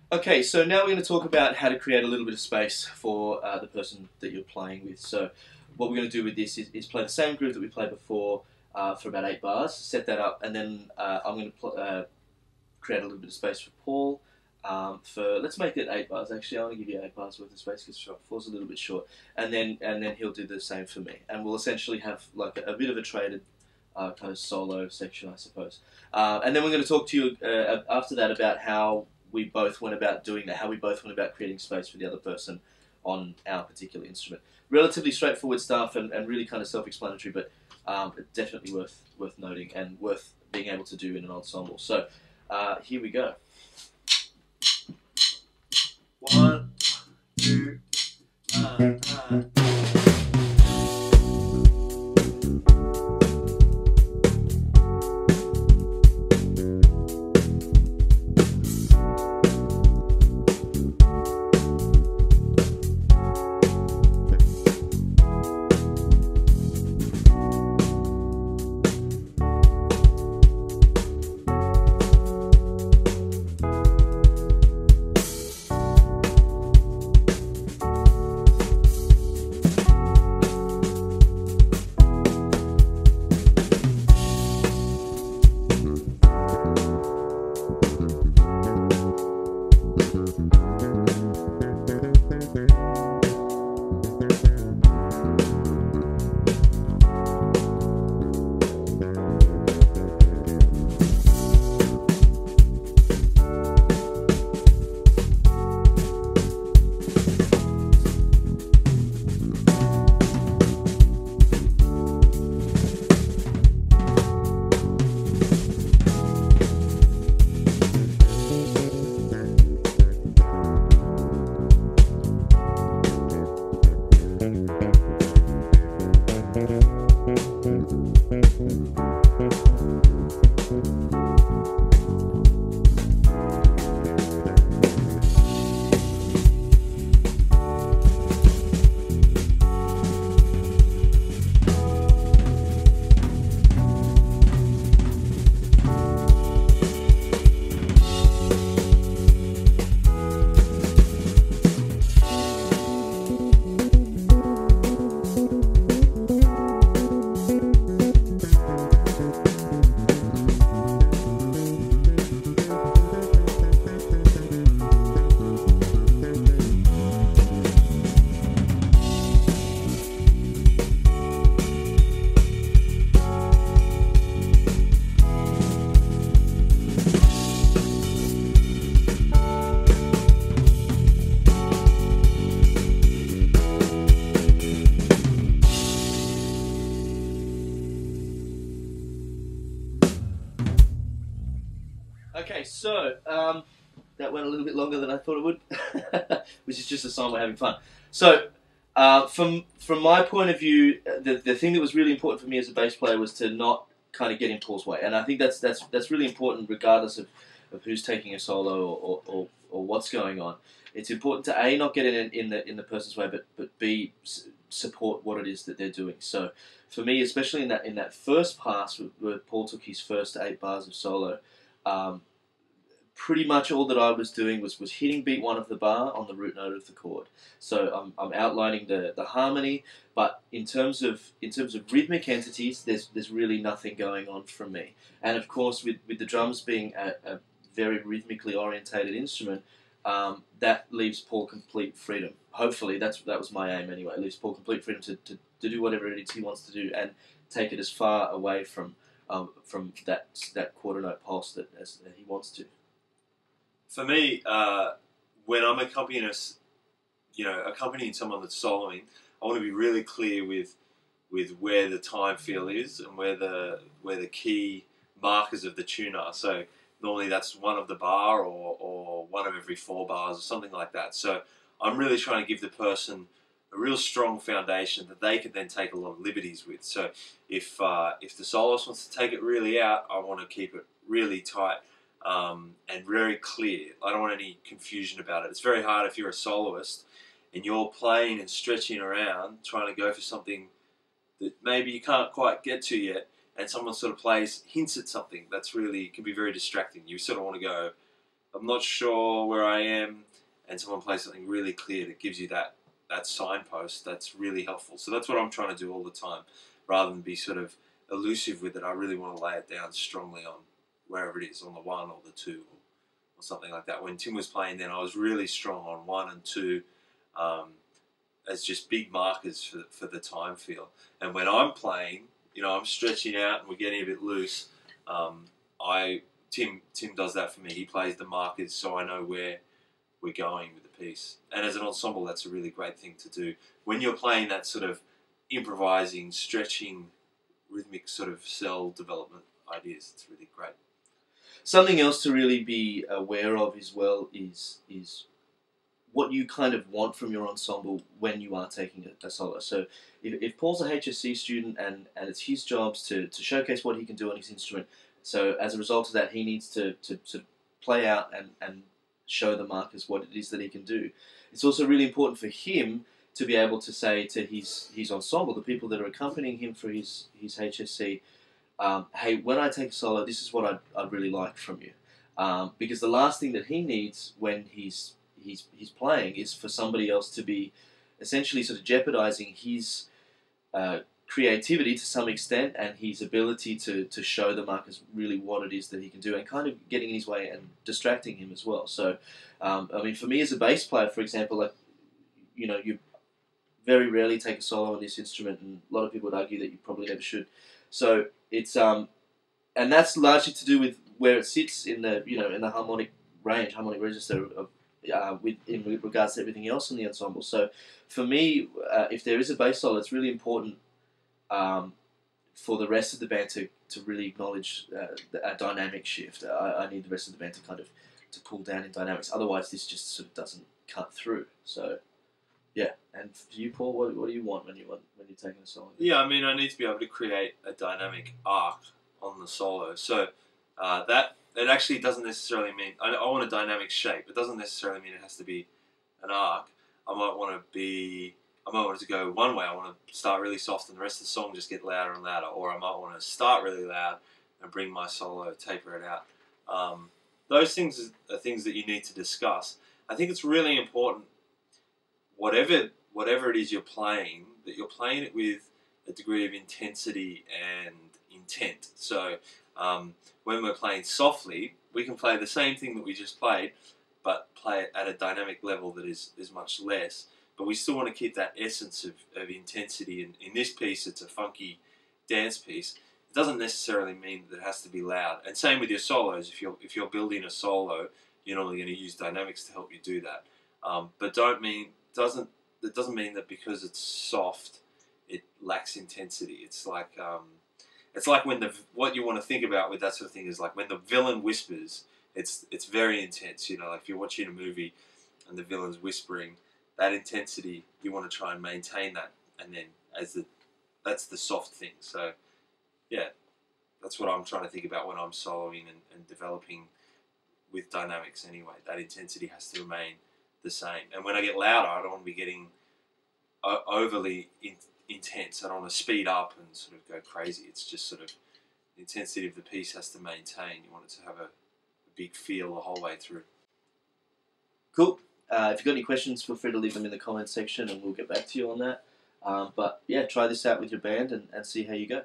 Okay, so now we're going to talk about how to create a little bit of space for the person that you're playing with. So what we're going to do with this is play the same groove that we played before for about 8 bars, set that up, and then I'm going to create a little bit of space for Paul. Let's make it 8 bars. Actually, I want to give you 8 bars worth of space because 4's a little bit short, and then he'll do the same for me, and we'll essentially have like a bit of a traded kind of solo section, I suppose. And then we're going to talk to you after that about how we both went about doing that, how we both went about creating space for the other person on our particular instrument. Relatively straightforward stuff and really kind of self-explanatory, but definitely worth noting and worth being able to do in an ensemble. So here we go. 1, 2, Okay, so that went a little bit longer than I thought it would, which is just a sign we're having fun. So, from my point of view, the thing that was really important for me as a bass player was to not kind of get in Paul's way, and I think that's really important regardless of who's taking a solo or what's going on. It's important to A, not get in the person's way, but B, support what it is that they're doing. So, for me, especially in that first pass where Paul took his first 8 bars of solo. Pretty much all that I was doing was hitting beat 1 of the bar on the root note of the chord. So I'm outlining the harmony, but in terms of rhythmic entities, there's really nothing going on from me. And of course, with the drums being a very rhythmically orientated instrument, that leaves Paul complete freedom. Hopefully, that was my aim anyway. It leaves Paul complete freedom to do whatever it is he wants to do and take it as far away from that quarter note pulse that he wants to. For me, when I'm accompanying someone that's soloing, I want to be really clear with where the time feel is and where the key markers of the tune are. So normally that's 1 of the bar or 1 of every 4 bars or something like that. So I'm really trying to give the person a real strong foundation that they can then take a lot of liberties with. So if the soloist wants to take it really out, I want to keep it really tight and very clear. I don't want any confusion about it. It's very hard if you're a soloist and you're playing and stretching around trying to go for something that maybe you can't quite get to yet, and someone sort of hints at something that's really can be very distracting. You sort of want to go, I'm not sure where I am, and someone plays something really clear that gives you that signpost, that's really helpful. So that's what I'm trying to do all the time, rather than be sort of elusive with it. I really want to lay it down strongly on wherever it is, on the 1 or the 2 or something like that. When Tim was playing then, I was really strong on 1 and 2 as just big markers for the time feel. And when I'm playing, I'm stretching out and we're getting a bit loose. Tim does that for me. He plays the markers so I know where we're going with the piece. And as an ensemble, that's a really great thing to do. When you're playing that sort of improvising, stretching, rhythmic sort of cell development ideas, it's really great. Something else to really be aware of as well is what you kind of want from your ensemble when you are taking a solo. So if Paul's a HSC student and it's his job to showcase what he can do on his instrument, so as a result of that, he needs to play out and show the markers what it is that he can do. It's also really important for him to be able to say to his ensemble, the people that are accompanying him for his HSC, hey, when I take a solo, this is what I'd really like from you. Because the last thing that he needs when he's playing is for somebody else to be essentially sort of jeopardizing his creativity to some extent and his ability to show the markers really what it is that he can do, and kind of getting in his way and distracting him as well. So, I mean, for me as a bass player, for example, like, you very rarely take a solo on this instrument, and a lot of people would argue that you probably never should. So it's and that's largely to do with where it sits in the in the harmonic range, harmonic register of in regards to everything else in the ensemble. So for me, if there is a bass solo, it's really important for the rest of the band to really acknowledge a dynamic shift. I need the rest of the band to kind of to pull down in dynamics. Otherwise, this just sort of doesn't cut through. So yeah. And for you, Paul, what do you want when you're taking a solo? Yeah, I mean, I need to be able to create a dynamic arc on the solo. So that it actually doesn't necessarily mean I want a dynamic shape. It doesn't necessarily mean it has to be an arc. I might want it to go one way. I want to start really soft and the rest of the song just get louder and louder. Or I might want to start really loud and bring my solo, taper it out. Those things are things that you need to discuss. I think it's really important, whatever it is you're playing, that you're playing it with a degree of intensity and intent. So when we're playing softly, we can play the same thing that we just played, but play it at a dynamic level that is much less. But we still want to keep that essence of intensity. And in this piece, it's a funky dance piece. It doesn't necessarily mean that it has to be loud. And same with your solos. If you're building a solo, you're normally going to use dynamics to help you do that. But it doesn't mean that because it's soft, it lacks intensity. It's like when what you want to think about with that sort of thing is like when the villain whispers, it's very intense. Like if you're watching a movie and the villain's whispering, that intensity, you want to try and maintain that, and then that's the soft thing. So yeah, that's what I'm trying to think about when I'm soloing and developing with dynamics anyway. That intensity has to remain the same. And when I get louder, I don't want to be getting overly intense. I don't want to speed up and sort of go crazy. It's just sort of the intensity of the piece has to maintain. You want it to have a big feel the whole way through. Cool. If you've got any questions, feel free to leave them in the comments section and we'll get back to you on that. But yeah, try this out with your band and see how you go.